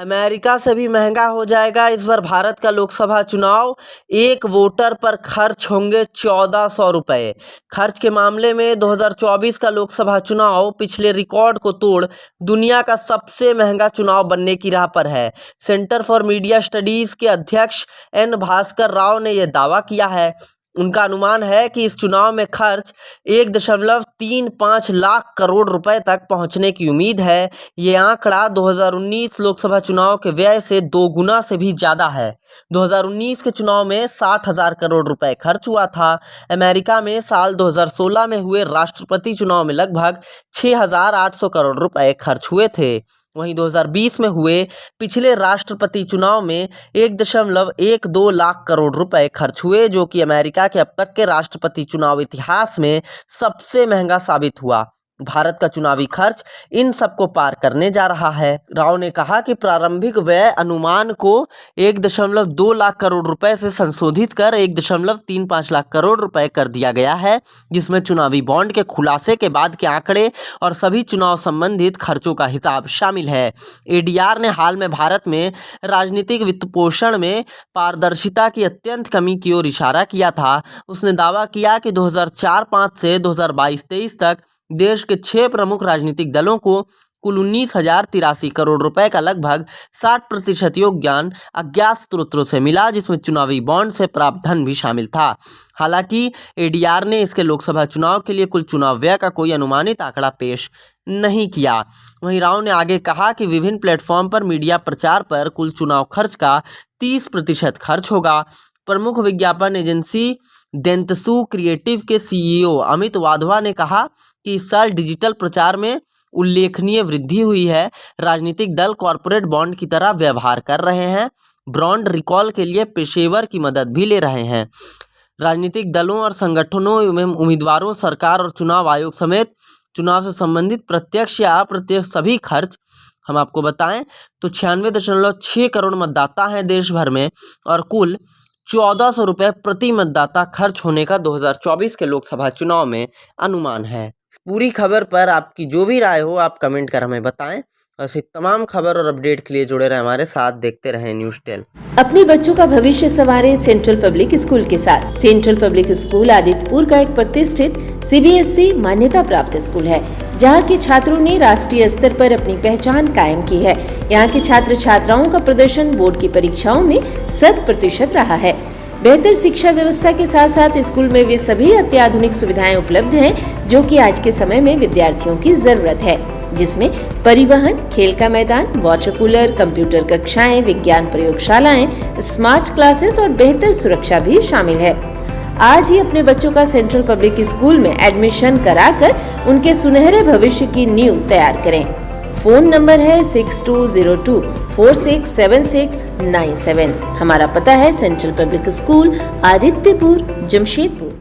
America से भी महंगा हो जाएगा इस बार भारत का लोकसभा चुनाव। एक वोटर पर खर्च होंगे 1400 रुपये। खर्च के मामले में 2024 का लोकसभा चुनाव पिछले रिकॉर्ड को तोड़ दुनिया का सबसे महंगा चुनाव बनने की राह पर है। सेंटर फॉर मीडिया स्टडीज के अध्यक्ष एन भास्कर राव ने यह दावा किया है। उनका अनुमान है कि इस चुनाव में खर्च 1.35 लाख करोड़ रुपए तक पहुंचने की उम्मीद है। ये आंकड़ा 2019 लोकसभा चुनाव के व्यय से 2 गुना से भी ज़्यादा है। 2019 के चुनाव में 60,000 करोड़ रुपए खर्च हुआ था। अमेरिका में साल 2016 में हुए राष्ट्रपति चुनाव में लगभग 6,800 करोड़ रुपए खर्च हुए थे। वहीं 2020 में हुए पिछले राष्ट्रपति चुनाव में 1.12 लाख करोड़ रुपए खर्च हुए, जो कि अमेरिका के अब तक के राष्ट्रपति चुनाव इतिहास में सबसे महंगा साबित हुआ। भारत का चुनावी खर्च इन सबको पार करने जा रहा है। राव ने कहा कि प्रारंभिक व्यय अनुमान को 1.2 लाख करोड़ रुपए से संशोधित कर 1.35 लाख करोड़ रुपए कर दिया गया है, जिसमें चुनावी बॉन्ड के खुलासे के बाद के आंकड़े और सभी चुनाव संबंधित खर्चों का हिसाब शामिल है। एडीआर ने हाल में भारत में राजनीतिक वित्तपोषण में पारदर्शिता की अत्यंत कमी की ओर इशारा किया था। उसने दावा किया कि 2004-05 से 2022-23 तक देश के 6 प्रमुख राजनीतिक दलों को कुल 19,083 करोड़ रुपए का लगभग 60% योगदान अज्ञात स्रोतों से मिला, जिसमें चुनावी बॉन्ड से प्राप्त धन भी शामिल था। हालांकि एडीआर ने इसके लोकसभा चुनाव के लिए कुल चुनाव व्यय का कोई अनुमानित आंकड़ा पेश नहीं किया। वहीं राव ने आगे कहा कि विभिन्न प्लेटफॉर्म पर मीडिया प्रचार पर कुल चुनाव खर्च का 30% खर्च होगा। प्रमुख विज्ञापन एजेंसी देंतसू क्रिएटिव के सीईओ अमित वाधवा ने कहा कि इस साल डिजिटल प्रचार में उल्लेखनीय वृद्धि हुई है। राजनीतिक दल कॉरपोरेट बॉन्ड की तरह व्यवहार कर रहे हैं। ब्रांड रिकॉल के लिए पेशेवर की मदद भी ले रहे हैं। राजनीतिक दलों और संगठनों एवं उम्मीदवारों, सरकार और चुनाव आयोग समेत चुनाव से संबंधित प्रत्यक्ष या अप्रत्यक्ष सभी खर्च हम आपको बताएं तो 96.6 करोड़ मतदाता हैं देश भर में और कुल 1400 रुपये प्रति मतदाता खर्च होने का 2024 के लोकसभा चुनाव में अनुमान है। पूरी खबर पर आपकी जो भी राय हो आप कमेंट कर हमें बताएं। ऐसी तमाम खबर और अपडेट के लिए जुड़े रहें हमारे साथ, देखते रहें न्यूज़ टेल। अपने बच्चों का भविष्य संवारे सेंट्रल पब्लिक स्कूल के साथ। सेंट्रल पब्लिक स्कूल आदित्यपुर का एक प्रतिष्ठित सीबीएसई मान्यता प्राप्त स्कूल है, जहां के छात्रों ने राष्ट्रीय स्तर पर अपनी पहचान कायम की है। यहाँ के छात्र छात्राओं का प्रदर्शन बोर्ड की परीक्षाओं में 100% रहा है। बेहतर शिक्षा व्यवस्था के साथ साथ स्कूल में वे सभी अत्याधुनिक सुविधाएं उपलब्ध हैं जो कि आज के समय में विद्यार्थियों की जरूरत है, जिसमें परिवहन, खेल का मैदान, वाटर कूलर, कंप्यूटर कक्षाएं, विज्ञान प्रयोगशालाएं, स्मार्ट क्लासेस और बेहतर सुरक्षा भी शामिल है। आज ही अपने बच्चों का सेंट्रल पब्लिक स्कूल में एडमिशन कराकर उनके सुनहरे भविष्य की नींव तैयार करें। फोन नंबर है 6202467697। हमारा पता है central public school Adityapur, Jamshedpur.